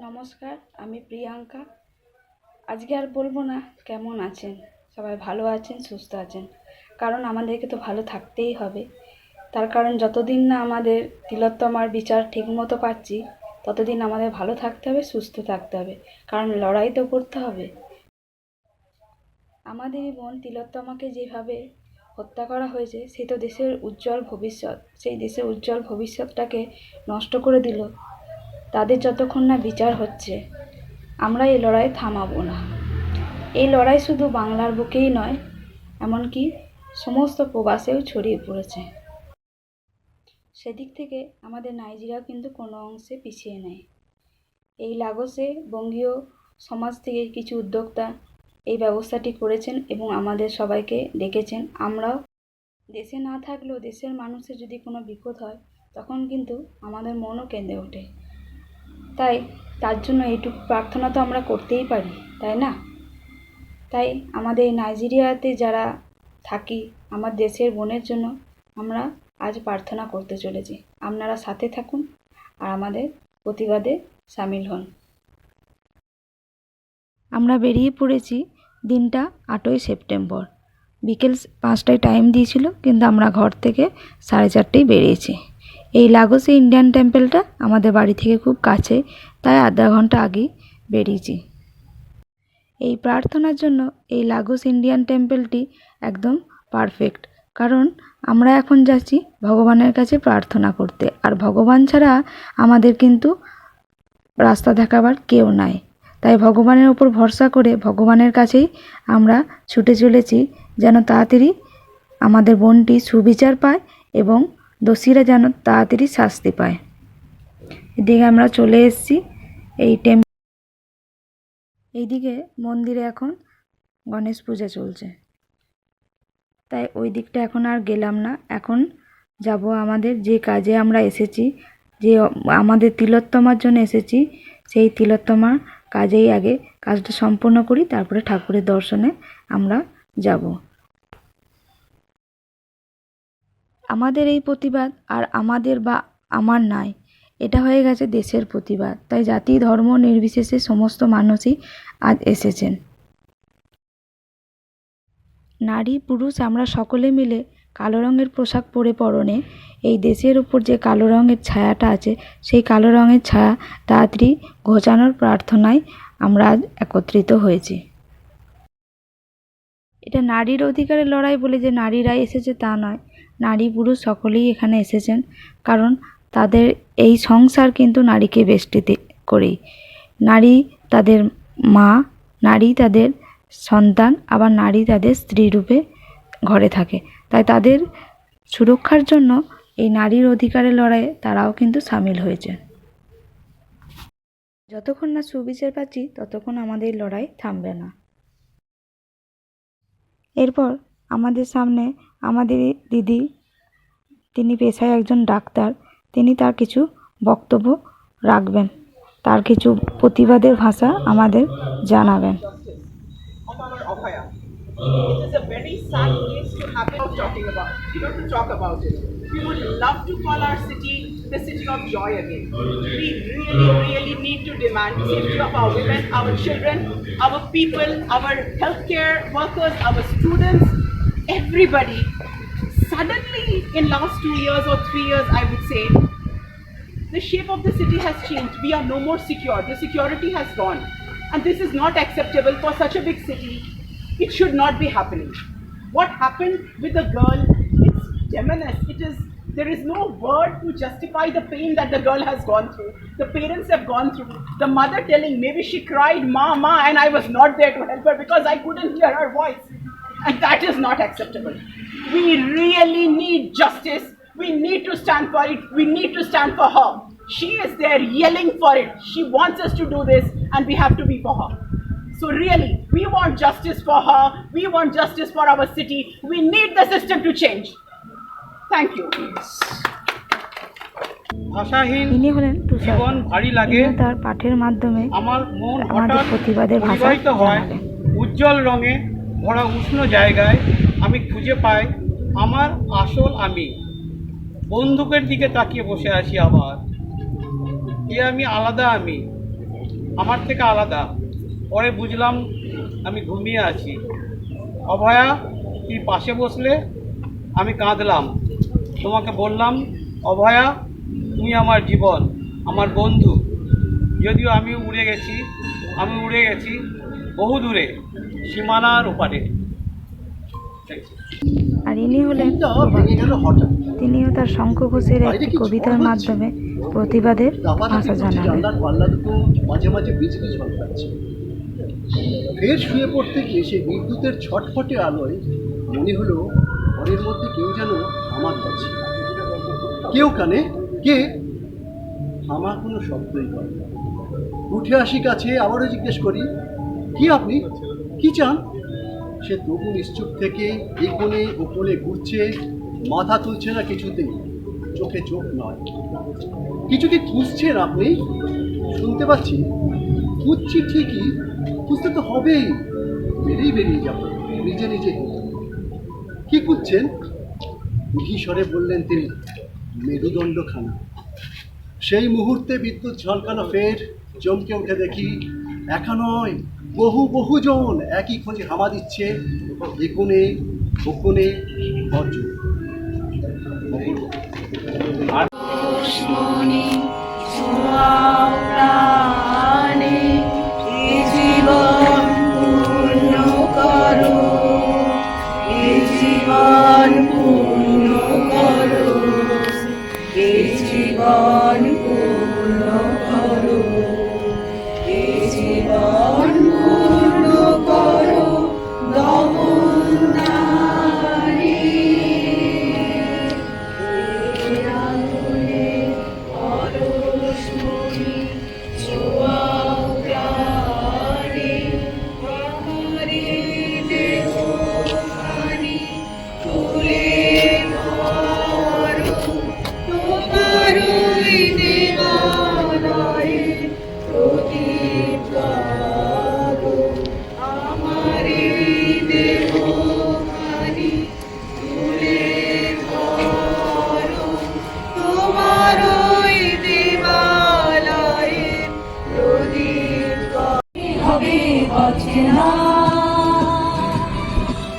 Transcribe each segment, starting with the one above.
নমস্কার, আমি প্রিয়াঙ্কা। আজকে আর বলবো না কেমন আছেন, সবাই ভালো আছেন, সুস্থ আছেন। কারণ আমাদেরকে তো ভালো থাকতেই হবে। তার কারণ যতদিন না আমাদের তিলোত্তমার বিচার ঠিকমতো পাচ্ছি, ততদিন আমাদের ভালো থাকতে হবে, সুস্থ থাকতে হবে। কারণ লড়াই তো করতে হবে। আমাদেরই বোন তিলোত্তমাকে যেভাবে হত্যা করা হয়েছে, সে তো দেশের উজ্জ্বল ভবিষ্যৎ। সেই দেশের উজ্জ্বল ভবিষ্যৎটাকে নষ্ট করে দিল। তাদের যতক্ষণ না বিচার হচ্ছে, আমরা এই লড়াই থামাবো না। এই লড়াই শুধু বাংলার বুকেই নয়, এমনকি সমস্ত প্রবাসেও ছড়িয়ে পড়েছে। সেদিক থেকে আমাদের নাইজেরিয়াও কিন্তু কোনো অংশে পিছিয়ে নেই। এই লাগোসে বঙ্গীয় সমাজ থেকে কিছু উদ্যোক্তা এই ব্যবস্থাটি করেছেন এবং আমাদের সবাইকে ডেকেছেন। আমরাও দেশে না থাকলেও দেশের মানুষের যদি কোনো বিপদ হয়, তখন কিন্তু আমাদের মনও কেঁদে ওঠে। তাই তার জন্য এইটুকু প্রার্থনা তো আমরা করতেই পারি, তাই না? তাই আমাদের এই নাইজেরিয়াতে যারা থাকি, আমার দেশের বোনের জন্য আমরা আজ প্রার্থনা করতে চলেছি। আপনারা সাথে থাকুন আর আমাদের প্রতিবাদে সামিল হন। আমরা বেরিয়ে পড়েছি দিনটা 8ই সেপ্টেম্বর। বিকেল 5টায় টাইম দিয়েছিল, কিন্তু আমরা ঘর থেকে 4:30টায় বেরিয়েছি। এই লাগোসে ইন্ডিয়ান টেম্পলটা আমাদের বাড়ি থেকে খুব কাছে, তাই আধা ঘন্টা আগেই বেরিয়েছি। এই প্রার্থনার জন্য এই লাগোস ইন্ডিয়ান টেম্পলটি একদম পারফেক্ট। কারণ আমরা এখন যাচ্ছি ভগবানের কাছে প্রার্থনা করতে, আর ভগবান ছাড়া আমাদের কিন্তু রাস্তা দেখাবার কেউ নাই। তাই ভগবানের ওপর ভরসা করে ভগবানের কাছেই আমরা ছুটে চলেছি, যেন তাড়াতাড়ি আমাদের বোনটি সুবিচার পায় এবং দোষীরা যেন তাড়াতাড়ি শাস্তি পায়। এদিকে আমরা চলে এসেছি এইদিকে মন্দিরে এখন গণেশ পূজা চলছে, তাই ওই দিকটা এখন আর গেলাম না। এখন যাব আমাদের যে কাজে আমরা এসেছি, যে আমাদের তিলোত্তমার জন্য এসেছি, সেই তিলোত্তমার কাজেই আগে কাজটা সম্পূর্ণ করি, তারপরে ঠাকুরের দর্শনে আমরা যাব। আমাদের এই প্রতিবাদ আর আমাদের বা আমার নাই, এটা হয়ে গেছে দেশের প্রতিবাদ। তাই জাতি ধর্ম নির্বিশেষে সমস্ত মানুষই আজ এসেছেন। নারী পুরুষ আমরা সকলে মিলে কালো রঙের পোশাক পরে পরনে এই দেশের উপর যে কালো রঙের ছায়াটা আছে, সেই কালো রঙের ছায়া তাড়াতাড়ি ঘোচানোর প্রার্থনায় আমরা আজ একত্রিত হয়েছি। এটা নারীর অধিকারের লড়াই বলে যে নারীরাই এসেছে তা নয়, নারী পুরুষ সকলেই এখানে এসেছেন। কারণ তাদের এই সংসার কিন্তু নারীকে বেষ্টিত করেই। নারী তাদের মা, নারী তাদের সন্তান, আবার নারী তাদের স্ত্রী রূপে ঘরে থাকে। তাই তাদের সুরক্ষার জন্য এই নারীর অধিকারের লড়াইয়ে তারাও কিন্তু সামিল হয়েছে। যতক্ষণ না সুবিচার পাচ্ছি, ততক্ষণ আমাদের লড়াই থামবে না। এরপর আমাদের সামনে আমাদের দিদি, তিনি পেশায় একজন ডাক্তার, তিনি তার কিছু বক্তব্য রাখবেন, তার কিছু প্রতিবাদের ভাষা আমাদের জানাবেন। It is a very sad case to have it talking about, to talk about it. We would love to call our city the city of joy again. We really need to demand safety of our women, our children, our people, our healthcare workers, our students, everybody. Suddenly, in last 2 years or 3 years, I would say, the shape of the city has changed. We are no more secure. The security has gone. And this is not acceptable for such a big city. It should not be happening. What happened with the girl, it's demonious. There is no word to justify the pain that the girl has gone through. The parents have gone through. The mother telling, maybe she cried, ma, and I was not there to help her because I couldn't hear her voice. And that is not acceptable. We really need justice. We need to stand for it. We need to stand for her. She is there yelling for it. She wants us to do this, and we have to be for her. So really, we want justice for her. We want justice for our city. We need the system to change. Thank you. ভাষাহীন ইনি হলেন জীবন ভারী লাগে, তার পাঠের মাধ্যমে আমার মন আমাদের হঠাৎ প্রতিবাদের ভাষা পরিবাহিত হয়। জানালেন। উজ্জ্বল রঙে ভরা উষ্ণ জায়গায় আমি খুঁজে পাই আমার আসল আমি। বন্দুকের দিকে তাকিয়ে বসে আছি আবার, এ আমি আলাদা আমি। আমার থেকে আলাদা। পরে বুঝলাম আমি ঘুমিয়ে আছি। অভয়া, তুই পাশে বসলে আমি কাঁদলাম। তোমাকে বললাম, অভয়া তুমি আমার জীবন, আমার বন্ধু। যদিও আমি উড়ে গেছি বহু দূরে, সীমানার ওপারে। আর ইনি হলেন ঘুমটা ভেঙে গেল হঠাৎ। তিনিও তার শঙ্খ ঘোষের একটি কবিতার মাধ্যমে প্রতিবাদের ভাষা জানালেন। জানলার পাল্লা দুটো মাঝে মাঝে বিজলি ঝলকাচ্ছে। ফের শুয়ে পড়তে গিয়ে সে বিদ্যুতের ছটফটে আলোয় মনে হলো ঘরের মধ্যে কেউ যেন আমার কাছে। কেউ কানে, কে? আমার কোনো শব্দই হয় না। উঠে আসি কাছে, আবারও জিজ্ঞেস করি, কি আপনি? কি চান? সে তবু নিশ্চুপ থেকে এই কোণে ও কোণে ঘুরছে, মাথা তুলছে না কিছুতেই, চোখে চোখ নয়। কিছু কি খুঁজছেন আপনি? শুনতে পাচ্ছি খুঁজছি ঠিকই, খুঁজতে তো হবেই। বেরিয়ে যাবো নিজে নিজে। কি খুঁজছেন? স্বরে বললেন তিনি, মেরুদণ্ডখানা। সেই মুহূর্তে বিদ্যুৎ ঝলকানো ফের চমকে উঠে দেখি একা নয়, বহু জন একই খোঁজে হামা দিচ্ছে, এ কোণে ও কোণে অর্জুন।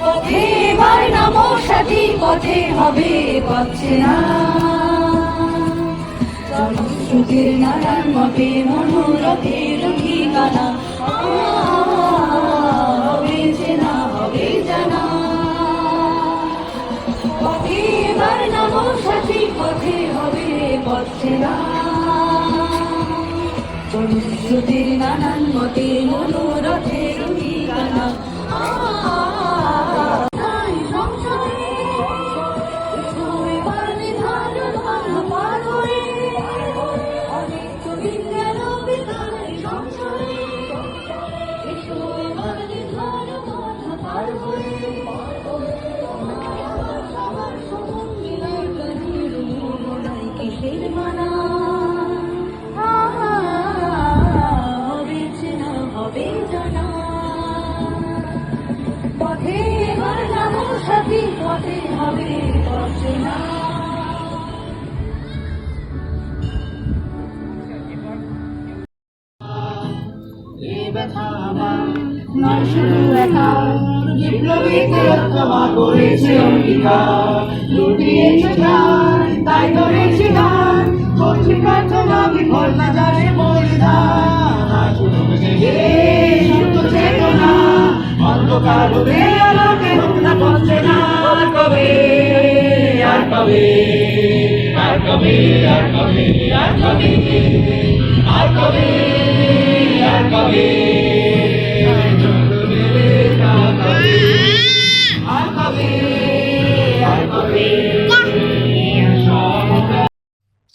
পথে এবার নামো সাথী, পথে হবে পাচ্ছে না। জনশ্রুতির নানান মতে মনোরথের ঠিকানা হবে চেনা, হবে জানা। পথে এবার নামো সাথী, পথে হবে পাচ্ছে না। জনশ্রুতির নানান মতে মনোরথের ঠিকানা পথে হবে পথে না। নয় শুধু একা, বিপ্লবীদের তোমা করেছে অঙ্গীকার। লুটিয়েছে প্রাণ, তাই ধরেছি গান, করছি প্রার্থনা বিফল না যায় বলিদান। সুপ্ত চেতনা অন্ধকার হতে আলোকে হোক না পথে না। আর কবে, আর কবে, আর কবে, আর কবে, আর কবে, আর কবে, আর কবে,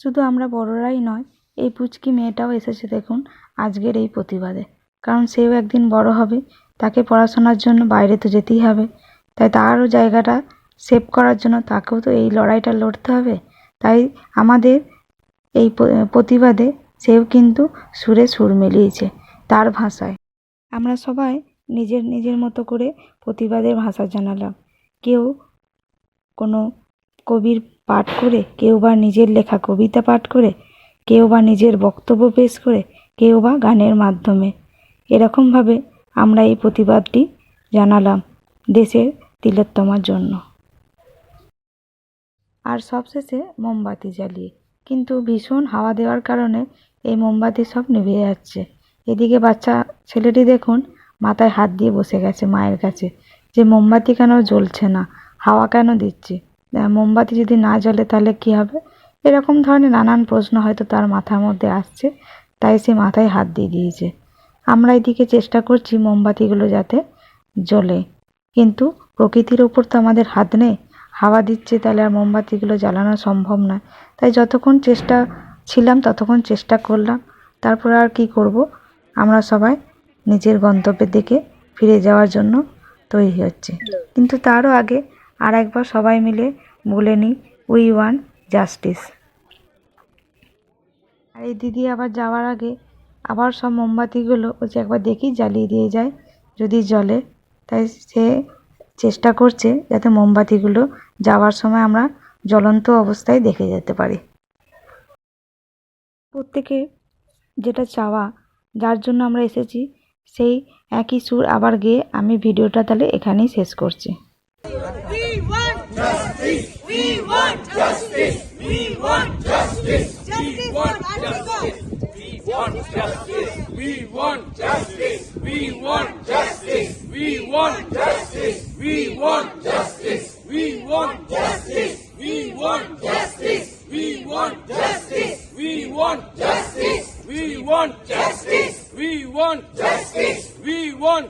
শুধু আমরা বড়রাই নয়, এই পুচকি মেয়েটাও এসেছে দেখুন আজকের এই প্রতিবাদে। কারণ সেও একদিন বড় হবে, তাকে পড়াশোনার জন্য বাইরে তো যেতেই হবে। তাই তারও জায়গাটা সেভ করার জন্য তাকেও তো এই লড়াইটা লড়তে হবে। তাই আমাদের এই প্রতিবাদে সেও কিন্তু সুরে সুর মিলিয়েছে তার ভাষায়। আমরা সবাই নিজের মতো করে প্রতিবাদের ভাষা জানালাম। কেউ কোনো কবির পাঠ করে, কেউ বা নিজের লেখা কবিতা পাঠ করে, কেউ বা নিজের বক্তব্য পেশ করে, কেউ বা গানের মাধ্যমে। এরকমভাবে আমরা এই প্রতিবাদটি জানালাম দেশের তিলোত্তমার জন্য। আর সবশেষে মোমবাতি জ্বালিয়ে, কিন্তু ভীষণ হাওয়া দেওয়ার কারণে এই মোমবাতি সব নিভে যাচ্ছে। এদিকে বাচ্চা ছেলেটি দেখুন মাথায় হাত দিয়ে বসে গেছে মায়ের কাছে, যে মোমবাতি কেন জ্বলছে না, হাওয়া কেন দিচ্ছে, মোমবাতি যদি না জ্বলে তাহলে কী হবে। এরকম ধরনের নানান প্রশ্ন হয়তো তার মাথার মধ্যে আসছে, তাই সে মাথায় হাত দিয়ে দিয়েছে। আমরা এদিকে চেষ্টা করছি মোমবাতিগুলো যাতে জ্বলে, কিন্তু প্রকৃতির ওপর তো আমাদের হাত নেই, হাওয়া দিচ্ছে তাহলে আর মোমবাতিগুলো জ্বালানো সম্ভব নয়। তাই যতক্ষণ চেষ্টা ছিলাম ততক্ষণ চেষ্টা করলাম, তারপর আর কি করব, আমরা সবাই নিজের গন্তব্যের দিকে ফিরে যাওয়ার জন্য তৈরি হচ্ছে। কিন্তু তারও আগে আর একবার সবাই মিলে বলে নিই, উই ওয়ান্ট জাস্টিস। আর এই দিদি আবার যাওয়ার আগে আবার সব মোমবাতিগুলো ও যে একবার দেখি জ্বালিয়ে দিয়ে যায় যদি জ্বলে, তাই সে চেষ্টা করছে যাতে মোমবাতিগুলো যাওয়ার সময় আমরা জ্বলন্ত অবস্থায় দেখে যেতে পারি। প্রত্যেকে যেটা চাওয়া, যার জন্য আমরা এসেছি, সেই একই সুর আবার গেয়ে আমি ভিডিওটা তাহলে এখানেই শেষ করছি। We want justice. We want justice. We want justice. Justice for Antigone. We want justice. We want justice. We want justice. We want justice. We want justice. We want justice. We want justice. We want justice. We want justice. We want justice. We want justice. We want